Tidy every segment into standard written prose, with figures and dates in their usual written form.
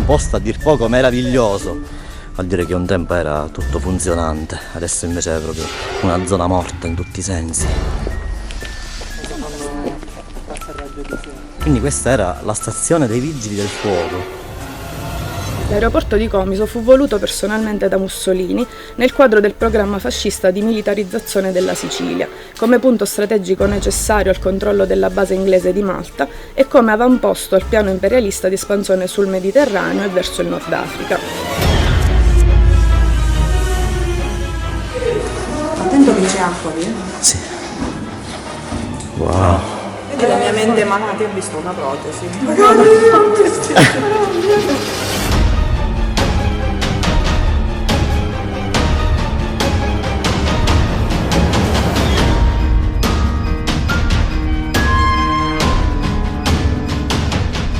un posto a dir poco meraviglioso. Vuol dire che un tempo era tutto funzionante, adesso invece è proprio una zona morta in tutti i sensi. Quindi questa era la stazione dei Vigili del Fuoco. L'aeroporto di Comiso fu voluto personalmente da Mussolini nel quadro del programma fascista di militarizzazione della Sicilia, come punto strategico necessario al controllo della base inglese di Malta e come avamposto al piano imperialista di espansione sul Mediterraneo e verso il Nord Africa. Attento che c'è acqua lì. Sì. Wow. Vedi la mia mente malata, ho visto una protesi.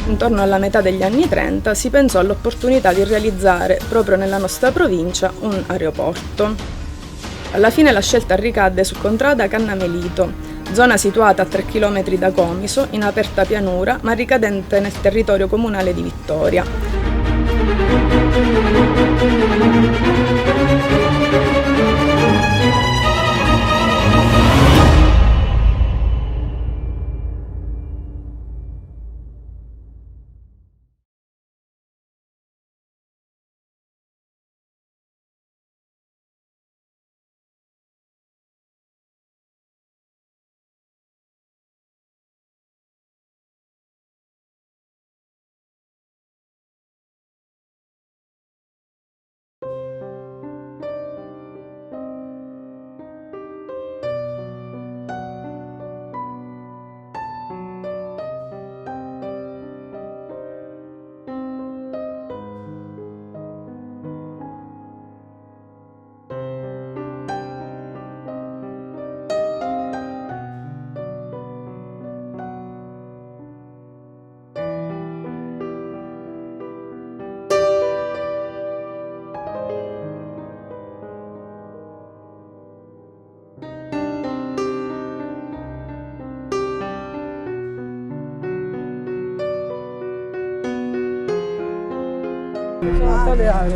Intorno alla metà degli anni 30 si pensò all'opportunità di realizzare proprio nella nostra provincia un aeroporto. Alla fine la scelta ricadde su contrada Cannamelito, zona situata a 3 km da Comiso, in aperta pianura, ma ricadente nel territorio comunale di Vittoria.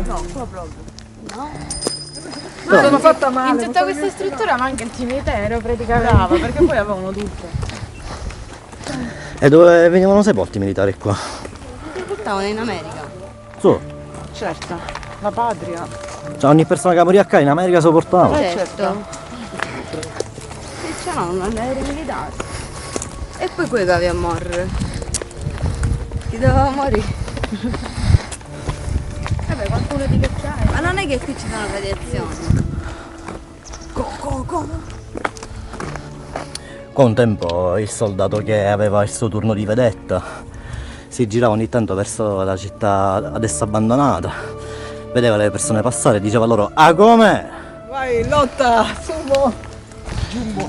No, qua proprio. No? Sono fatta male. In tutta questa struttura manca il cimitero praticamente. Brava, perché poi avevano tutto. E dove venivano sepolti i militari qua? Si portavano in America. Su. Certo, la patria. Cioè ogni persona che morì a casa in America si portava. Certo. E c'erano un aereo militare. E poi qui che aveva a morire. Chi doveva morire? Vabbè, qualcuno di vecchiaia. Ma non è che qui ci sono radiazioni. Qua un tempo il soldato che aveva il suo turno di vedetta si girava ogni tanto verso la città adesso abbandonata, vedeva le persone passare e diceva loro: "Ah, come?" Vai, lotta, sumo. Giumbo.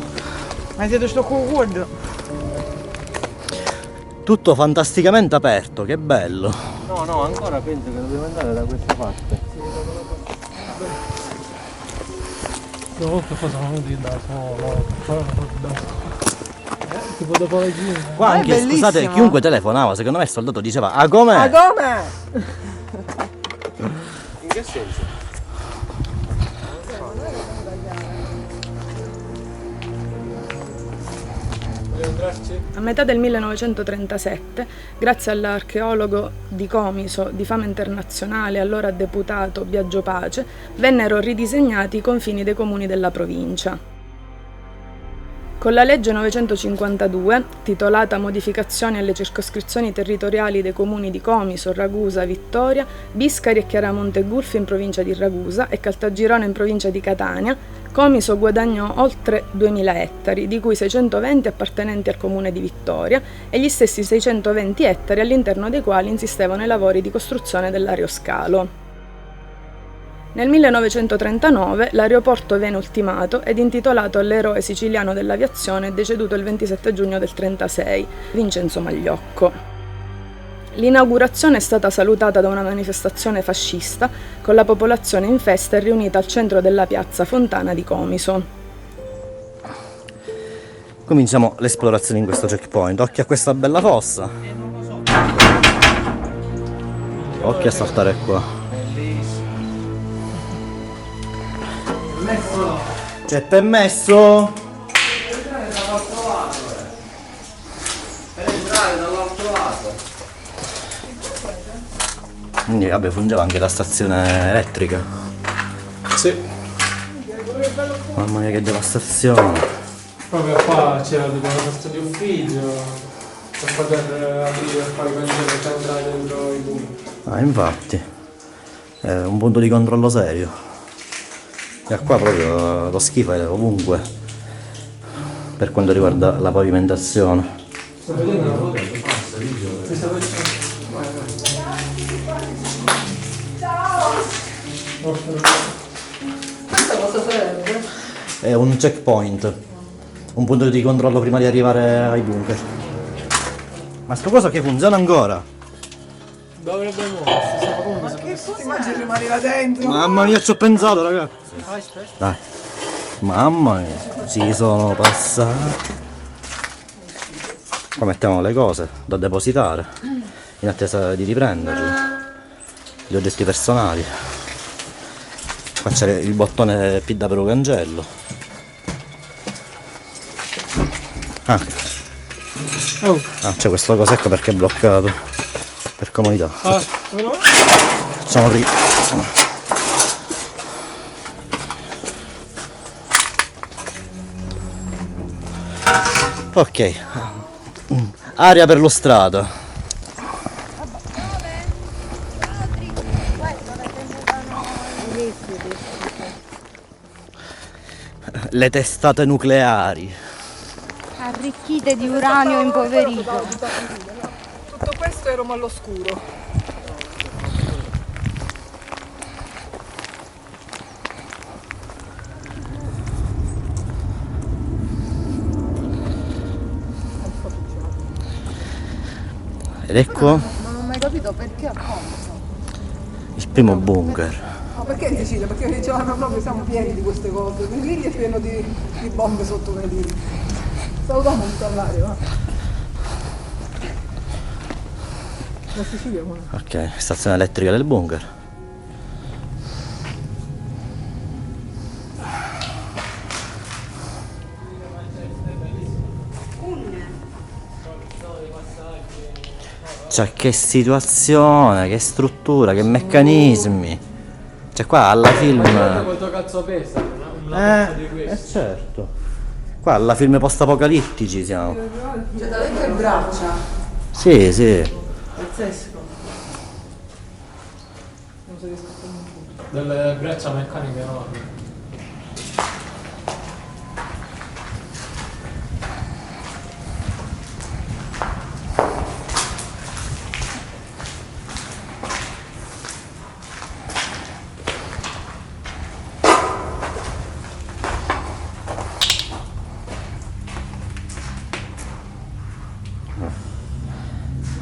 Ma siete sto con Tutto fantasticamente aperto, che bello. No, ancora penso che dobbiamo andare da questa parte. Che cosa non venuti da solo, tipo dopo le gine. Qua anche, scusate, chiunque telefonava, secondo me il soldato diceva: "Ah, come?" Ma come? In che senso? A metà del 1937, grazie all'archeologo di Comiso di fama internazionale, allora deputato Biagio Pace, vennero ridisegnati i confini dei comuni della provincia. Con la legge 952, titolata Modificazioni alle circoscrizioni territoriali dei comuni di Comiso, Ragusa, Vittoria, Biscari e Chiaramonte Gulfi in provincia di Ragusa e Caltagirone in provincia di Catania, Comiso guadagnò oltre 2000 ettari, di cui 620 appartenenti al comune di Vittoria e gli stessi 620 ettari all'interno dei quali insistevano i lavori di costruzione dell'aeroscalo. Nel 1939 l'aeroporto venne ultimato ed intitolato all'eroe siciliano dell'aviazione deceduto il 27 giugno del 1936, Vincenzo Magliocco. L'inaugurazione è stata salutata da una manifestazione fascista con la popolazione in festa e riunita al centro della piazza Fontana di Comiso. Cominciamo l'esplorazione in questo checkpoint. Occhio a questa bella fossa. occhio a saltare qua. C'è permesso? Quindi vabbè, fungeva anche la stazione elettrica. Sì. Mamma mia che devastazione. Proprio qua c'era tipo una posto di ufficio per poter aprire e fare cancelli e entrare dentro i bunker. Ah, infatti. È un punto di controllo serio. E qua proprio lo schifo è ovunque. Per quanto riguarda la pavimentazione. Sto vedendo una foto? Mi sta facendo. È un checkpoint. Un punto di controllo prima di arrivare ai bunker. Ma sto coso che funziona ancora? Dovrebbe muoversi. Ma che ti immagini rimani là dentro? Mamma mia, ci ho pensato, ragazzi. Dai. Mamma mia, ci sono passati. Qua mettiamo le cose da depositare in attesa di riprenderli. Gli oggetti personali. Qua c'è il bottone P da per un cancello. C'è questo cos'ecco perché è bloccato. Per comodità. Facciamo prima. Ok. Aria per lo strato. Le testate nucleari. Arricchite di uranio impoverito. Tutto questo è Roma all'oscuro. Ed ecco Non ho mai capito perché a Comiso. il primo bunker. Ma perché in Sicilia? Perché dicevano proprio siamo pieni di queste cose. Lì è pieno di bombe sotto le lì. Salutiamo di parlare, va. La Sicilia come? Ok, stazione elettrica del bunker. Cioè che situazione, che struttura, che meccanismi. Cioè qua alla film. Quanto cazzo pesa? Una pezza di questo. Certo. Qua alla film post-apocalittici siamo. Cioè da dentro le braccia. Sì, sì. Pazzesco. Delle braccia meccaniche enormi.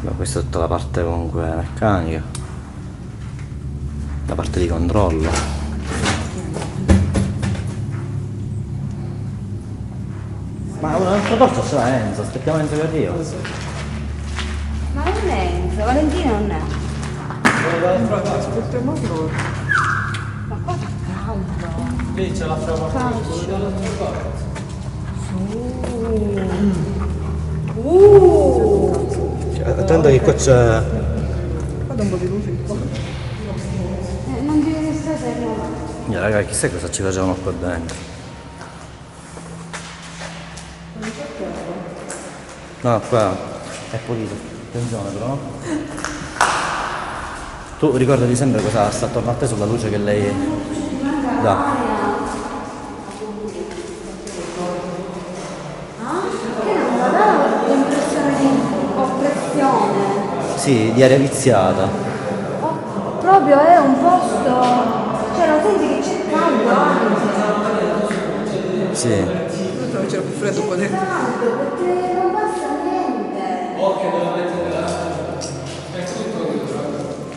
Beh, questa è tutta la parte comunque meccanica, la parte di controllo. Ma un altro posto c'è Enzo, aspettiamo Enzo che arriva. Ma non è Enzo, Valentina non è. Aspettiamo ancora. Ma qua fa caldo. Lì c'è la frama. Attento che qua c'è. Guarda un po' di luce qua. Non ti viene stata no. Raga, chissà cosa ci facevano qua dentro. No, qua è pulito. Attenzione però. Tu ricordati sempre cosa sta attorno a te sulla luce che lei dà. Sì, di aria viziata. Proprio è un posto. Cioè lo senti che c'è caldo anche. Sì. C'era più freddo qua dentro. Perché non passa niente.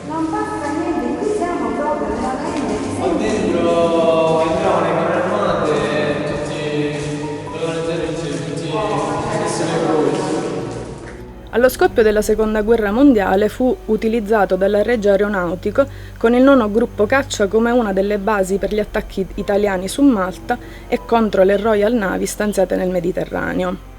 Non passa niente, qui siamo proprio veramente. Dentro entravano i carri armati e tutti dovevano essere tutti essere voi. Allo scoppio della Seconda Guerra Mondiale fu utilizzato dalla Regia Aeronautico con il 9° gruppo caccia come una delle basi per gli attacchi italiani su Malta e contro le Royal Navy stanziate nel Mediterraneo.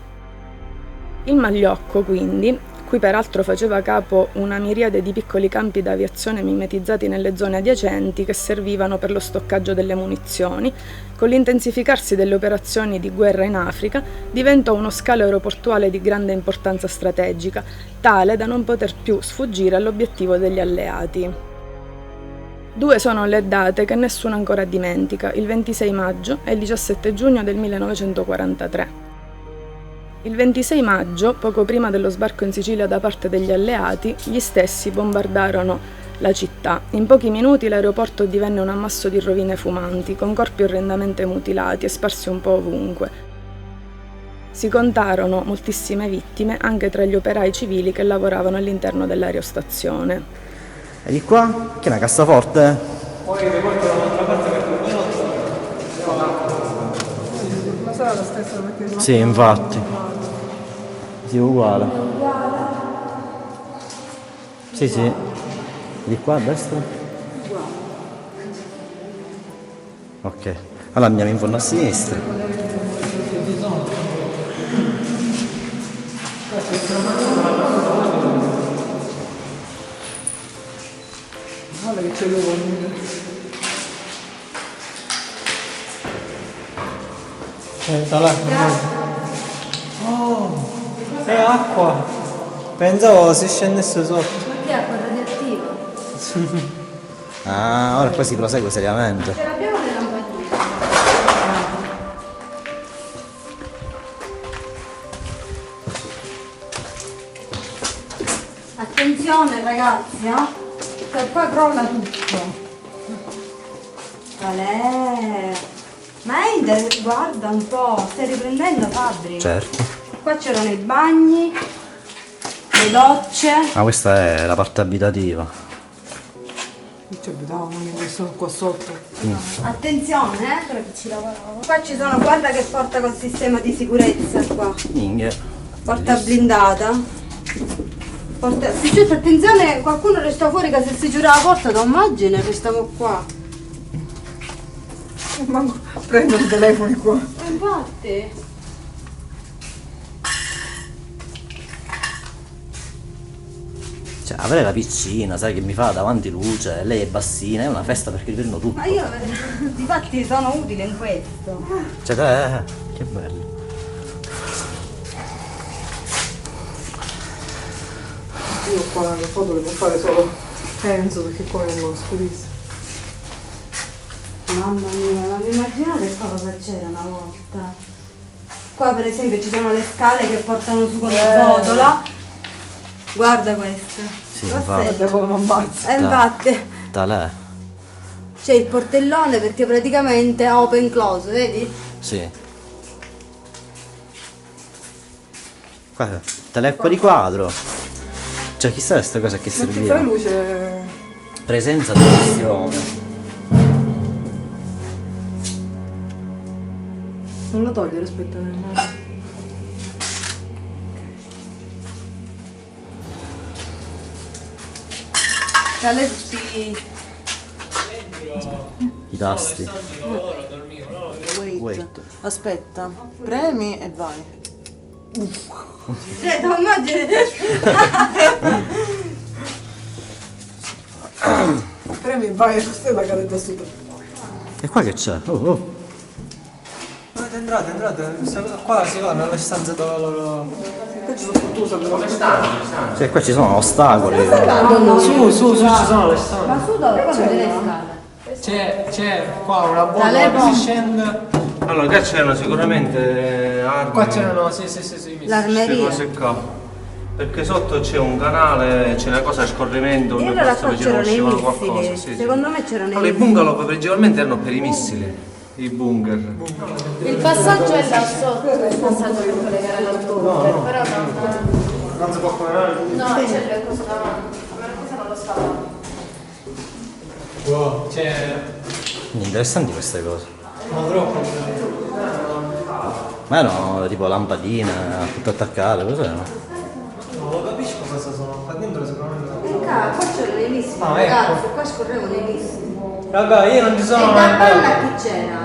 Il Magliocco, quindi, cui peraltro faceva capo una miriade di piccoli campi d'aviazione mimetizzati nelle zone adiacenti che servivano per lo stoccaggio delle munizioni, con l'intensificarsi delle operazioni di guerra in Africa, diventò uno scalo aeroportuale di grande importanza strategica, tale da non poter più sfuggire all'obiettivo degli alleati. 2 sono le date che nessuno ancora dimentica, il 26 maggio e il 17 giugno del 1943. Il 26 maggio, poco prima dello sbarco in Sicilia da parte degli alleati, gli stessi bombardarono la città. In pochi minuti l'aeroporto divenne un ammasso di rovine fumanti, con corpi orrendamente mutilati e sparsi un po' ovunque. Si contarono moltissime vittime anche tra gli operai civili che lavoravano all'interno dell'aerostazione. E di qua? Che è una cassaforte? Poi riporto dall'altra parte perché poi non so. Ma sarà la stessa perché Sì, infatti. Sì, uguale. Sì, sì. Di qua a destra? Ok. Allora andiamo in fondo a sinistra. guarda che c'è l'uovo. Da là. Oh, è acqua. Pensavo si scendesse sotto. Ma che è acqua radioattiva? Ah, ora poi si prosegue seriamente. Ce l'abbiamo le lampadine. Attenzione ragazzi, che qua crolla tutto. Qual è? Ma Ender, guarda un po', stai riprendendo Fabri? Certo. Qua c'erano i bagni, le docce. Ma questa è la parte abitativa. Qui ci abitavano, questo qua sotto. Attenzione, perché ci lavoravo. Qua ci sono, guarda che porta col sistema di sicurezza qua. Minchia. Porta blindata. Porta... Giusto, attenzione, qualcuno resta fuori che se si chiude la porta, tu immagini, restiamo qua. Manco prendono i telefoni qua. Infatti. Cioè, avere la piscina, sai che mi fa davanti luce, lei è bassina, è una festa perché riprendo tutto. Ma io, difatti, sono utile in questo. Cioè, che bello. Io qua le foto le può fare solo Enzo perché qua vengono scurissime. Mamma mia, ma vi immaginate qua cosa c'era una volta? Qua per esempio ci sono le scale che portano su con la botola. Guarda questa. Sì, Questa infatti. è- Devo non ammazza. infatti Da lei? c'è il portellone perché praticamente è open close, vedi? Sì. Qua, telecqua di quadro. Cioè, chissà queste cose a che Metti serviva. fai luce. Presenza di gestione. Non la togliere, aspetta. Dalle tutti. I tasti. Wait. Wait. Aspetta, premi e vai. Cioè, tu immagini? Premi e vai, questa è la cadetta sotto. E qua che c'è? Oh. Entrate. Qua si va nelle stanze dove loro. Qua ci sono fortusa però. Cioè, qua ci sono ostacoli. Su, ci sono le stanze. Ma su dove? Qua delle scale. C'è qua una bolla Dalle che si scende. Allora, qua c'erano sicuramente armi. Qua c'erano, sì, visto. queste L'armeria. cose qua. Perché sotto c'è un canale, c'è una cosa a scorrimento E dove allora forse qua facevano c'erano i scivare qualcosa. missili. Sì, sì. Secondo me c'erano Allora, i i bungalow principalmente erano per i missili, i bunker. Il passaggio è là sotto, il passaggio per collegare al bunker, però Non si può collegare. no, c'è il coso davanti, ma questo non lo stava. Wow, c'è. Interessanti queste cose. Ma troppo. Ma erano tipo lampadine, tutto attaccate, cos'erano? Non lo Qua c'erano i misti, Ah, ragazzi, ecco. qua scorrevano i misti. Raga, io non ci E sono da mai palla andato. chi c'era?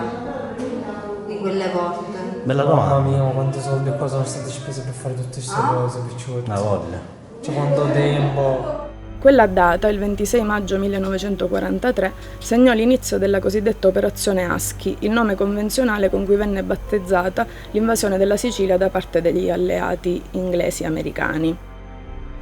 Di quelle volte. Bella Mamma domanda. mia, quanti soldi qua sono stati spesi per fare tutte queste cose, picciotti. Una voglia. Cioè, quanto tempo. Quella data, il 26 maggio 1943, segnò l'inizio della cosiddetta Operazione Aschi, il nome convenzionale con cui venne battezzata l'invasione della Sicilia da parte degli alleati inglesi e americani.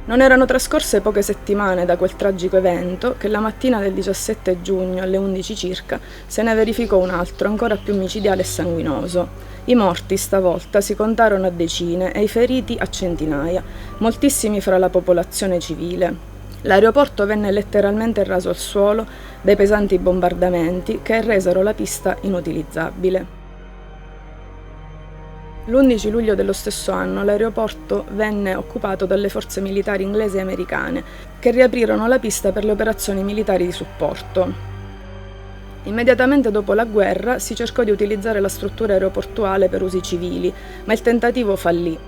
Non erano trascorse poche settimane da quel tragico evento che la mattina del 17 giugno alle 11 circa se ne verificò un altro ancora più micidiale e sanguinoso. I morti stavolta si contarono a decine e i feriti a centinaia, moltissimi fra la popolazione civile. L'aeroporto venne letteralmente raso al suolo dai pesanti bombardamenti che resero la pista inutilizzabile. L'11 luglio dello stesso anno l'aeroporto venne occupato dalle forze militari inglesi e americane, che riaprirono la pista per le operazioni militari di supporto. Immediatamente dopo la guerra si cercò di utilizzare la struttura aeroportuale per usi civili, ma il tentativo fallì.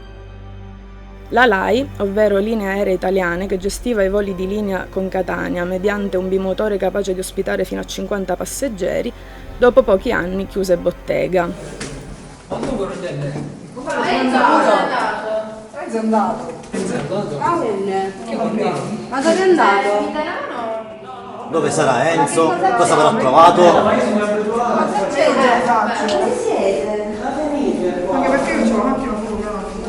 La LAI, ovvero Linee Aeree Italiane, che gestiva i voli di linea con Catania mediante un bimotore capace di ospitare fino a 50 passeggeri, dopo pochi anni chiuse bottega. Ma tu Cordelli? Sei andato. Ma dove è andato? Dove sarà Enzo? Cosa avrà trovato? Dove siete? Anche perché io c'ho la macchina fotografica.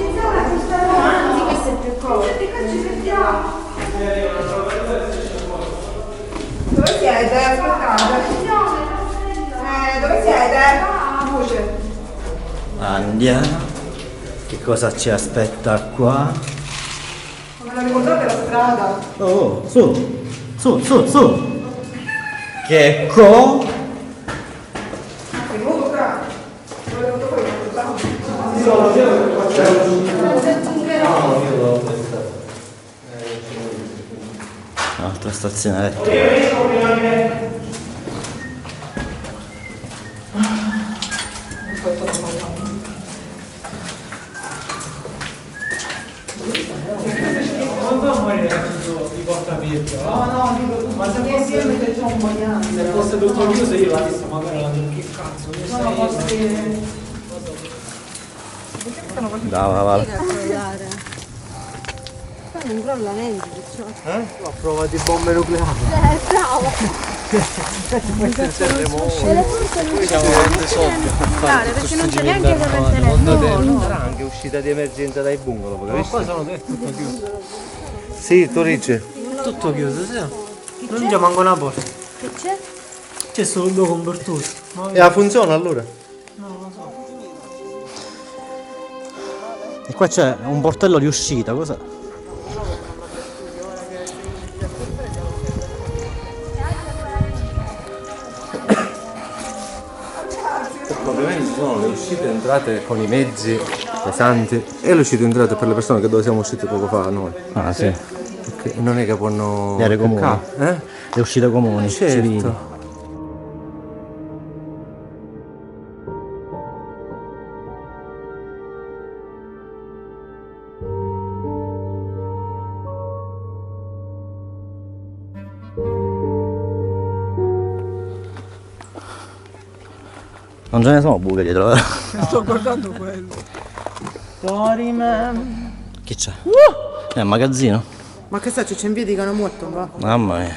Anzi, questo è più comodo. Dove siete? Aspettate. Dove siete? Voce. Andiamo. Che cosa ci aspetta qua? Non me la ricordate la strada? Oh, su. Su. Che co? È venuto qua. Dove è venuto poi? Un'altra stazionetta. Non va a morire tutto di porta Pietro. No, dico tu, ma se fossi io mi c'è un bagnante. Se fosse tutto chiuso io la vista magari la che cazzo, io No, sei. fossi... Va. Non crolla niente, picciotti. Ho provato di bombe nucleari. Bravo. Perché non c'è neanche corrente elettrica. Sarà anche uscita di emergenza dai bungalow, Ma capisci? qua sono tutto chiuso. Sì, tu dici? Tutto chiuso, sì. Non c'è manco una porta. Che c'è? C'è solo due comperturi. E funziona allora? E qua c'è un portello di uscita, cos'è? Ovviamente ci sono le uscite e entrate con i mezzi pesanti e le uscite e entrate per le persone che dove siamo usciti poco fa noi. Ah, sì. Perché non è che possono... Le aree comuni. Eh? Le uscite comuni, civili. Certo. Non ce ne sono buche dietro. Sto guardando quello. Fuori, man. Chi c'è? È un magazzino? Ma che sa, c'è in piedi che hanno morto, va? Mamma mia.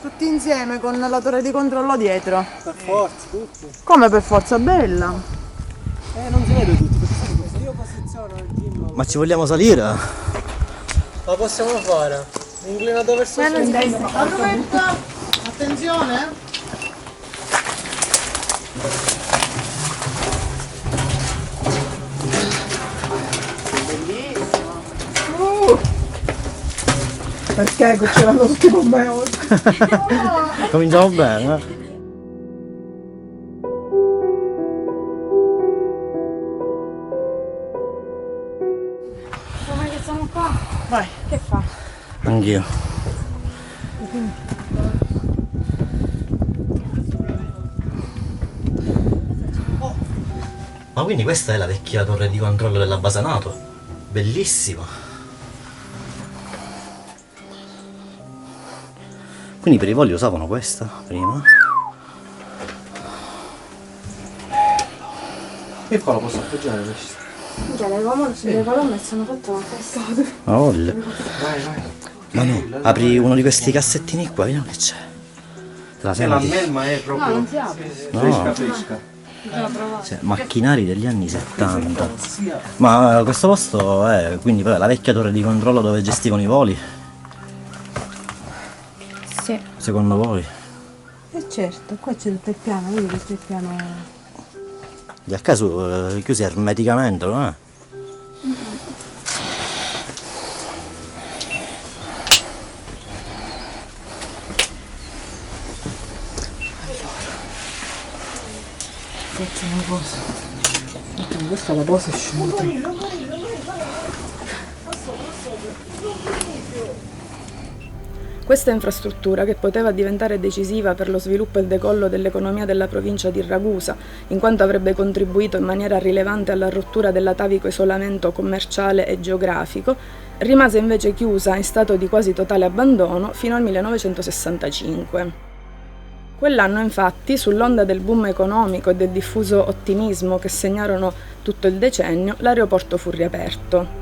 Tutti insieme con la torre di controllo dietro. Per forza, tutti. Come per forza? Bella. Non si vede tutti, perché se io posiziono il team. Ma ci vogliamo salire? La possiamo fare? Inclinato verso sinistra. Arrumetta! Attenzione! Perché c'erano tutti con me oggi? Cominciamo bene, eh? Come che siamo qua? Vai. Che fa? Anch'io. Ma quindi questa è la vecchia torre di controllo della base NATO? Bellissima! Quindi per i voli usavano questa prima? E qua la posso appoggiare questa. Cioè, le colonne sono fatte una festa. Ma voglia. Vai, vai. Ma no, apri uno di questi cassettini qua, vediamo che c'è. La La senti? melma è proprio No, non si apre. fresca fresca. Cioè, macchinari degli anni 70. Ma questo posto è quindi la vecchia torre di controllo dove gestivano i voli? Sì. Secondo voi? certo, qua c'è tutto il piano, vedi questo è il piano. Di a caso chiusi ermeticamente, non è? Faccio una cosa. Questa è la base sciolta. Questa infrastruttura, che poteva diventare decisiva per lo sviluppo e il decollo dell'economia della provincia di Ragusa, in quanto avrebbe contribuito in maniera rilevante alla rottura dell'atavico isolamento commerciale e geografico, rimase invece chiusa in stato di quasi totale abbandono fino al 1965. Quell'anno, infatti, sull'onda del boom economico e del diffuso ottimismo che segnarono tutto il decennio, l'aeroporto fu riaperto.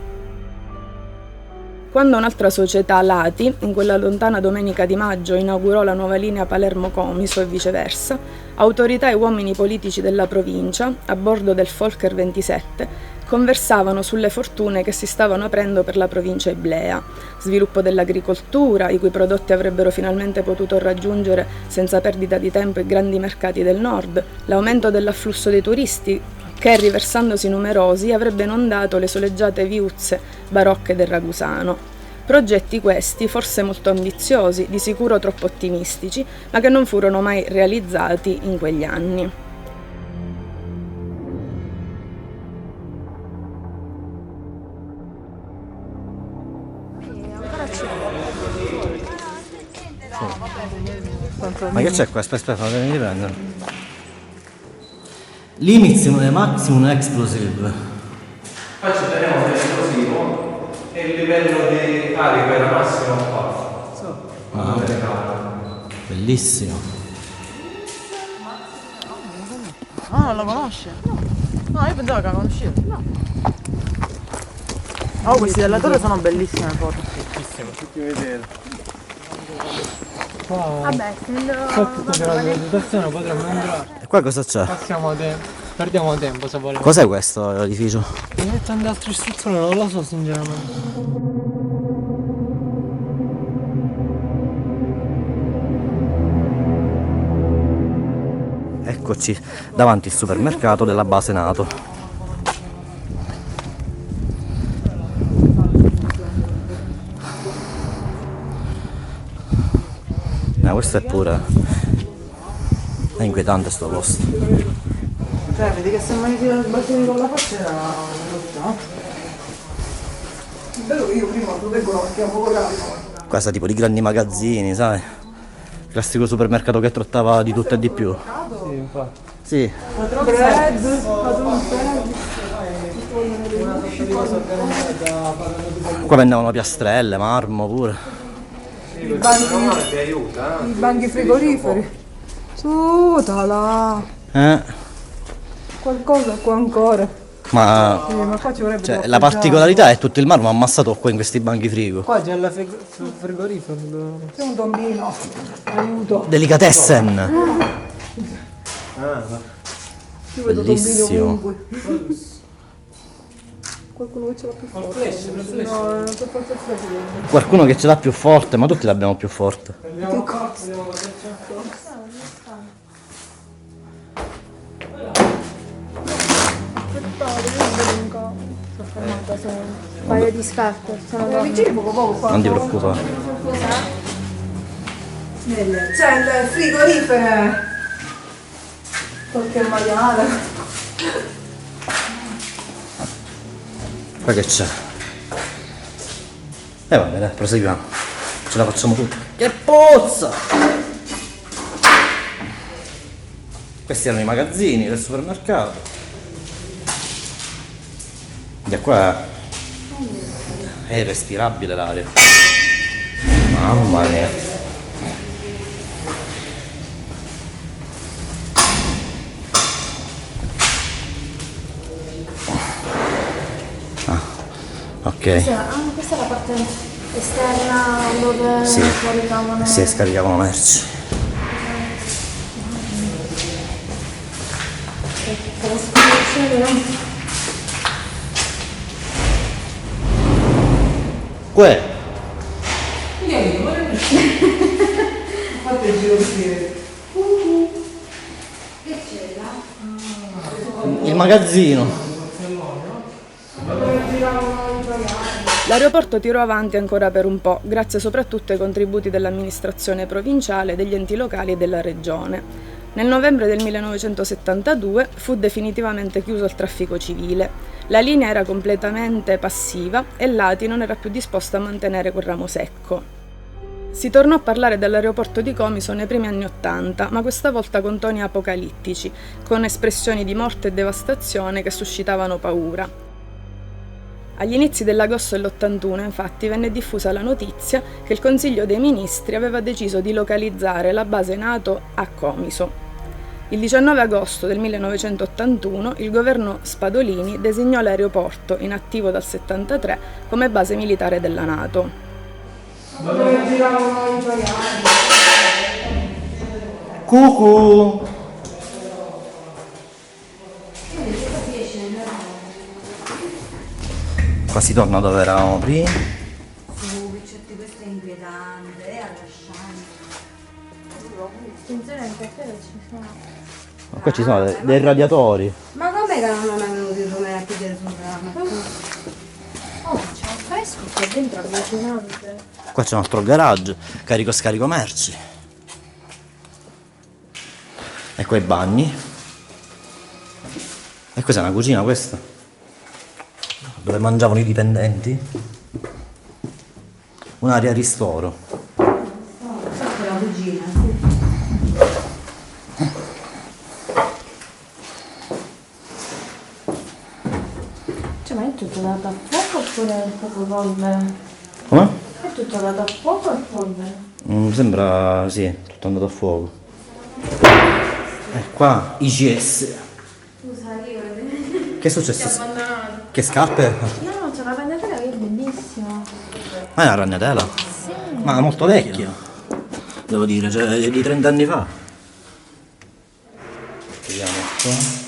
Quando un'altra società, l'ATI, in quella lontana domenica di maggio inaugurò la nuova linea Palermo-Comiso e viceversa, autorità e uomini politici della provincia, a bordo del Fokker 27, conversavano sulle fortune che si stavano aprendo per la provincia iblea, sviluppo dell'agricoltura, i cui prodotti avrebbero finalmente potuto raggiungere senza perdita di tempo i grandi mercati del nord, l'aumento dell'afflusso dei turisti, che, riversandosi numerosi, avrebbe inondato le soleggiate viuzze barocche del Ragusano. Progetti questi, forse molto ambiziosi, di sicuro troppo ottimistici, ma che non furono mai realizzati in quegli anni. Ma che c'è qua? Aspetta, fammi riprendere. Limits maximum explosive. Poi ci teniamo l'esplosivo e il livello di carica era massimo 4. Bellissimo. Ah, non la conosce? No, io pensavo che la conoscevo. No. Oh, questi della torre sono bellissime le foto. Tutti vedere. Vabbè, sotto c'è la presentazione potremmo entrare. E qua cosa c'è? Passiamo tempo. Perdiamo tempo se vogliamo. Cos'è questo edificio? E tante altre istruzioni non lo so sinceramente. Eccoci davanti al supermercato della base NATO. Questo è pure. È inquietante sto posto. Cioè, vedi che se mai tiro il bacino con la faccia era brutta. Il bello che io prima lo vengo perché è un poco rapido. Qua sta tipo di grandi magazzini, sai? Classico supermercato che trottava di tutto e di più. Sì, infatti. Sì. Qua vendevano piastrelle, marmo pure. I banchi frigoriferi. Su, là. Qualcosa qua ancora. Ma Ma qua ci vorrebbe cioè, la particolarità è tutto il marmo ammassato qua in questi banchi frigo. Qua c'è il frigorifero. C'è un tombino. Aiuto. Delicatessen. Io vedo Bellissimo. tombini ovunque. Qualcuno che ce l'ha più forte. No, non per forza il flash. Qualcuno che ce l'ha più forte, ma tutti l'abbiamo più forte. Che cosa? Un paio di scarpe. Sono Vicini poco poco qua. Non ti preoccupare. C'è il frigorifero. Qualche maiale. Qua che c'è? Vabbè, dai, proseguiamo. Ce la facciamo tutta. Che pozza! Questi erano i magazzini del supermercato. Da qua è irrespirabile l'aria. Mamma mia. Ok. Questa è la parte esterna dove Sì. caricavano. Si scaricavano merci. La spedizione, Uè, Fate il giro di il magazzino. L'aeroporto tirò avanti ancora per un po', grazie soprattutto ai contributi dell'amministrazione provinciale, degli enti locali e della regione. Nel novembre del 1972 fu definitivamente chiuso il traffico civile. La linea era completamente passiva e l'ATI non era più disposta a mantenere quel ramo secco. Si tornò a parlare dell'aeroporto di Comiso nei primi anni '80, ma questa volta con toni apocalittici, con espressioni di morte e devastazione che suscitavano paura. Agli inizi dell'agosto dell'81, infatti, venne diffusa la notizia che il Consiglio dei Ministri aveva deciso di localizzare la base NATO a Comiso. Il 19 agosto del 1981 il governo Spadolini designò l'aeroporto, inattivo dal 73, come base militare della NATO. Cucù. Qua si torna dove eravamo prima. Certi questo è inquietante, è allasciante. attenzione al quartiere ci sono. Ma qua ci sono dei radiatori. Ma com'è che non è venuto il Romero a chiedere sul ramo? Oh, c'è un fresco qua dentro allucinante. Qua c'è un altro garage, carico scarico merci. E qua i bagni. E questa è una cucina questa? Dove mangiavano i dipendenti? Un'area ristoro. Questa è la cugina, Cioè, ma è tutto dato a fuoco oppure è proprio polvere? Come? È tutto dato a fuoco o polvere? Mi sembra, sì, tutto andato a fuoco. E qua ICS. Scusa, io Che è successo? abbandonato. Che scarpe? No, c'è una ragnatela che è bellissima. Ma è una ragnatela? Sì. Ma molto vecchia. Devo dire, cioè di 30 anni fa. Vediamo qua.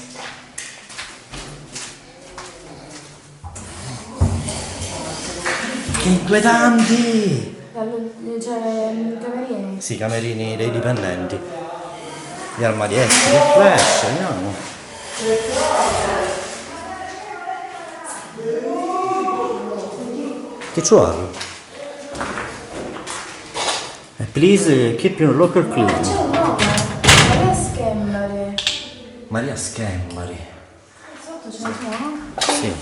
Che inquietanti! C'è i camerini. Sì, i camerini dei dipendenti. Gli armadietti, che flash, vediamo. Che c'ho? Please keep your locker C'è clean. un nome. Maria Schembari. Maria Schembari. Sotto ce ne sono? Sì.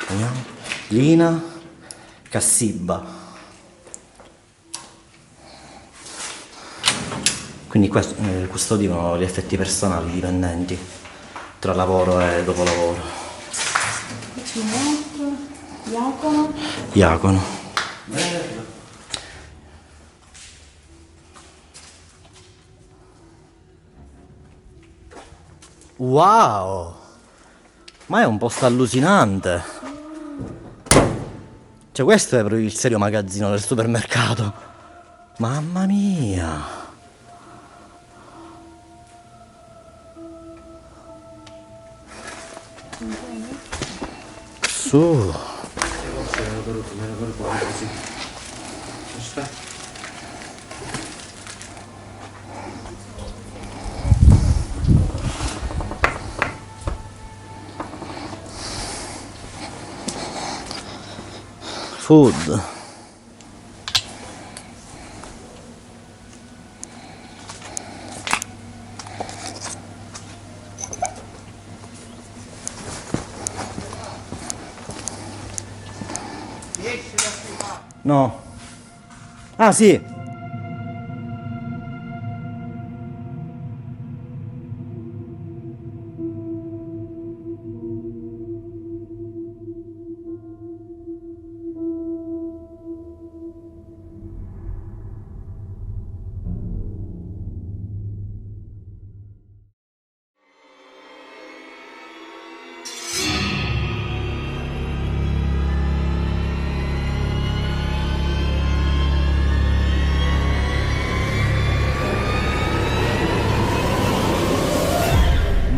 Vediamo. Lina Cassibba. Quindi custodivano gli effetti personali dipendenti tra lavoro e dopo lavoro. Qui c'è un altro. Iacono. Iacono. Wow! Ma è un posto allucinante. Cioè questo è proprio il serio magazzino del supermercato. Mamma mia! Su. Food. No. Ah sì.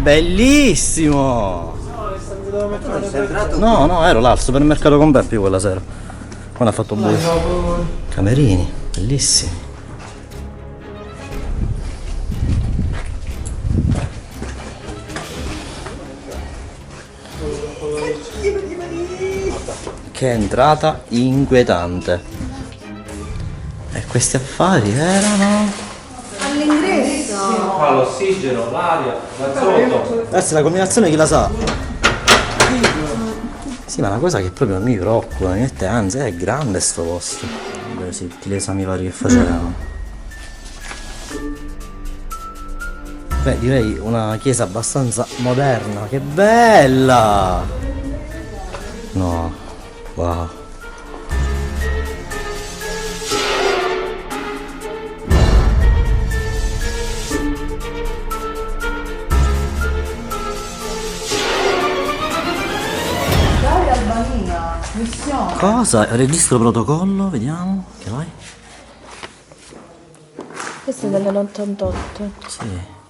Bellissimo! No, ero là al supermercato con Beppi quella sera. Quando ha fatto buio. Camerini, bellissimi. Che entrata inquietante. E questi affari erano... Qua l'ossigeno, l'aria, l'azoto. Questa è la combinazione, chi la sa? Sì, ma la cosa che proprio mi preoccupa, mi mette ansia, è grande sto posto. Beh, sì, tutti gli esami vari che facevano. Beh, direi una chiesa abbastanza moderna, che bella! No, wow. Albania, missione. Cosa? Registro protocollo, vediamo, che vai? Questo è dell'88. Sì.